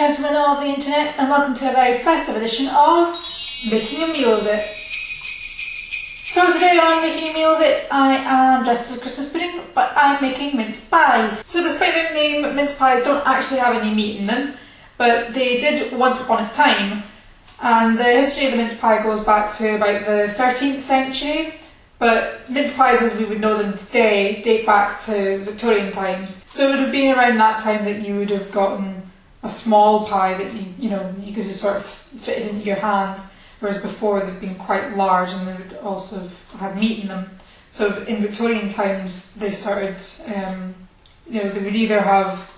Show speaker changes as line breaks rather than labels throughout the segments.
gentlemen of the internet, and welcome to a very festive edition of Making a Meal of It. So today on Making a Meal of It, I am dressed as a Christmas pudding, but I'm making mince pies. So despite their name, mince pies don't actually have any meat in them, but they did once upon a time. And the history of the mince pie goes back to about the 13th century, but mince pies as we would know them today date back to Victorian times. So it would have been around that time that you would have gotten a small pie that you could just sort of fit it into your hand, whereas before they've been quite large and they would also have had meat in them. So in Victorian times they started, they would either have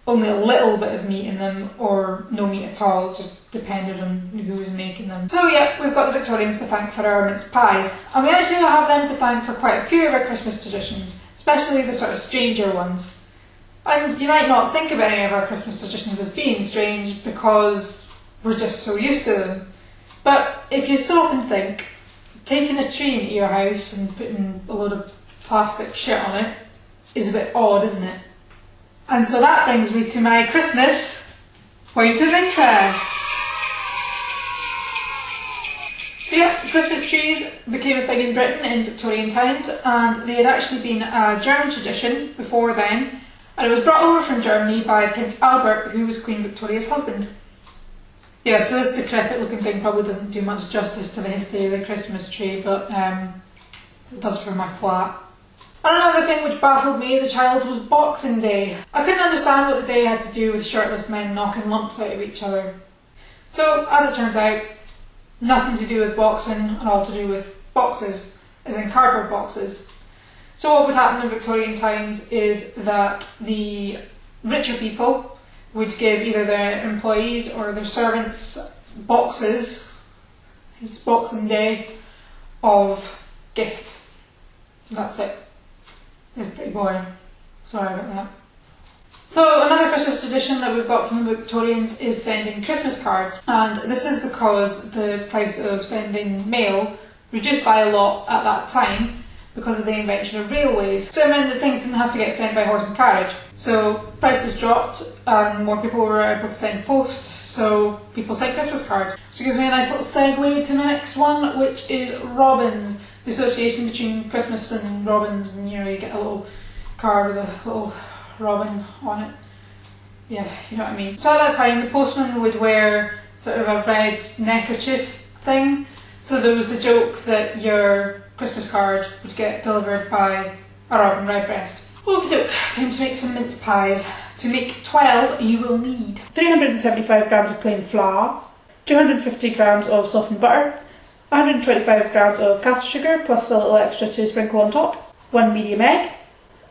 only a little bit of meat in them or no meat at all, it just depended on who was making them. So yeah, we've got the Victorians to thank for our mince pies, and we actually have them to thank for quite a few of our Christmas traditions, especially the sort of stranger ones. And you might not think of any of our Christmas traditions as being strange because we're just so used to them. But if you stop and think, taking a tree into your house and putting a load of plastic shit on it is a bit odd, isn't it? And so that brings me to my Christmas point of interest. So yeah, Christmas trees became a thing in Britain in Victorian times, and they had actually been a German tradition before then, and it was brought over from Germany by Prince Albert, who was Queen Victoria's husband. Yeah, so this decrepit looking thing probably doesn't do much justice to the history of the Christmas tree, but it does for my flat. And another thing which baffled me as a child was Boxing Day. I couldn't understand what the day had to do with shirtless men knocking lumps out of each other. So, as it turns out, nothing to do with boxing and all to do with boxes, as in cardboard boxes. So what would happen in Victorian times is that the richer people would give either their employees or their servants boxes, it's Boxing Day, of gifts. That's it. It's pretty boring. Sorry about that. So another Christmas tradition that we've got from the Victorians is sending Christmas cards, and this is because the price of sending mail reduced by a lot at that time because of the invention of railways. So it meant that things didn't have to get sent by horse and carriage. So prices dropped and more people were able to send posts, so people sent Christmas cards. Which gives me a nice little segue to the next one, which is robins. The association between Christmas and robins, and you get a little card with a little robin on it. Yeah, you know what I mean. So at that time the postman would wear sort of a red neckerchief thing, so there was a joke that your Christmas card would get delivered by a robin redbreast. Okie doke, time to make some mince pies. To make 12 you will need 375 grams of plain flour, 250 grams of softened butter, 125 grams of caster sugar plus a little extra to sprinkle on top, 1 medium egg,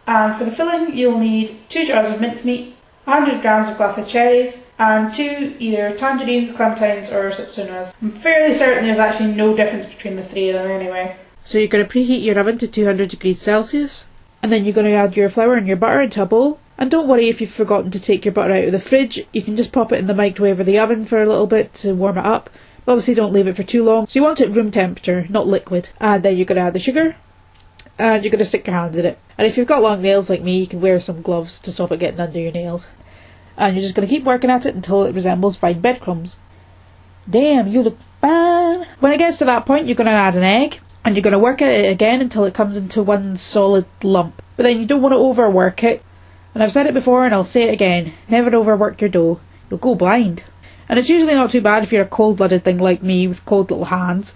and for the filling you'll need 2 jars of mincemeat, 100 grams of glacé cherries, and 2 either tangerines, clementines or satsumas. I'm fairly certain there's actually no difference between the 3 of them anyway. So you're going to preheat your oven to 200 degrees Celsius, and then you're going to add your flour and your butter into a bowl. And don't worry if you've forgotten to take your butter out of the fridge, you can just pop it in the microwave or the oven for a little bit to warm it up. Obviously don't leave it for too long, so you want it room temperature, not liquid. And then you're going to add the sugar, and you're going to stick your hand in it. And if you've got long nails like me, you can wear some gloves to stop it getting under your nails. And you're just going to keep working at it until it resembles fine breadcrumbs. Damn, you look fine! When it gets to that point, you're going to add an egg, and you're going to work at it again until it comes into one solid lump. But then you don't want to overwork it. And I've said it before and I'll say it again, never overwork your dough, you'll go blind. And it's usually not too bad if you're a cold-blooded thing like me with cold little hands.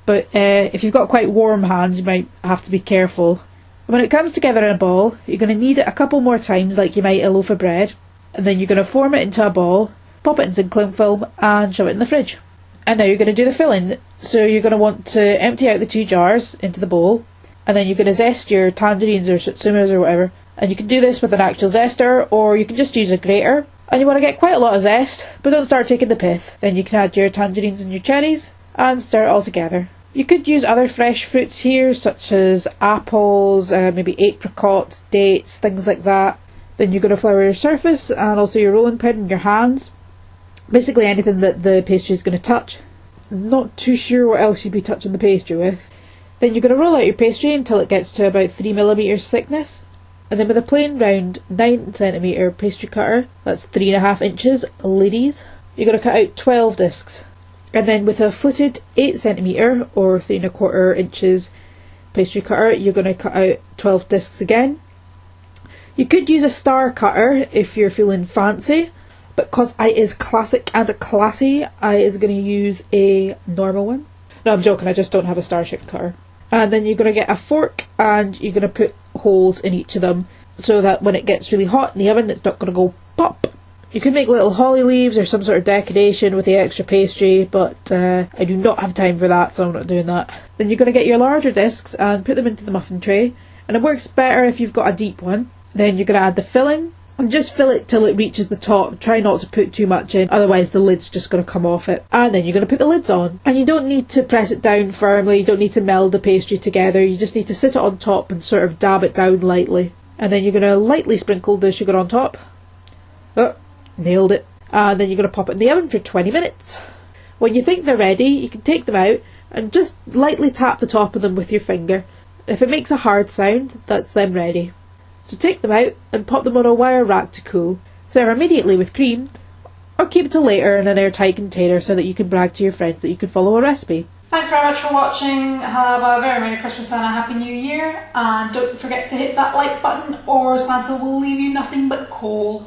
But if you've got quite warm hands, you might have to be careful. When it comes together in a ball, you're going to knead it a couple more times like you might a loaf of bread. And then you're going to form it into a ball, pop it in cling film and shove it in the fridge. And now you're going to do the filling. So you're going to want to empty out the 2 jars into the bowl. And then you're going to zest your tangerines or satsumas or whatever. And you can do this with an actual zester, or you can just use a grater. And you want to get quite a lot of zest, but don't start taking the pith. Then you can add your tangerines and your cherries, and stir it all together. You could use other fresh fruits here, such as apples, maybe apricots, dates, things like that. Then you're going to flour your surface, and also your rolling pin and your hands. Basically anything that the pastry is going to touch. I'm not too sure what else you'd be touching the pastry with. Then you're going to roll out your pastry until it gets to about 3mm thickness.
And then with a plain round 9cm pastry cutter, that's 3.5 inches, ladies, you're going to cut out 12 discs. And then with a fluted 8cm or 3.25 inches pastry cutter, you're going to cut out 12 discs again. You could use a star cutter if you're feeling fancy, but because I is classic and classy, I is going to use a normal one. No, I'm joking, I just don't have a star shaped cutter. And then you're going to get a fork and you're going to put holes in each of them so that when it gets really hot in the oven, it's not going to go pop. You could make little holly leaves or some sort of decoration with the extra pastry, but I do not have time for that, so I'm not doing that. Then you're going to get your larger discs and put them into the muffin tray, and it works better if you've got a deep one. Then you're going to add the filling, and just fill it till it reaches the top. Try not to put too much in, otherwise the lid's just going to come off it. And then you're going to put the lids on. And you don't need to press it down firmly, you don't need to meld the pastry together, you just need to sit it on top and sort of dab it down lightly. And then you're going to lightly sprinkle the sugar on top. Oh, nailed it. And then you're going to pop it in the oven for 20 minutes. When you think they're ready, you can take them out and just lightly tap the top of them with your finger. If it makes a hard sound, that's them ready. So take them out and pop them on a wire rack to cool. Serve immediately with cream, or keep it till later in an airtight container so that you can brag to your friends that you can follow a recipe.
Thanks very much for watching. Have a very Merry Christmas and a Happy New Year. And don't forget to hit that like button or Santa will leave you nothing but coal.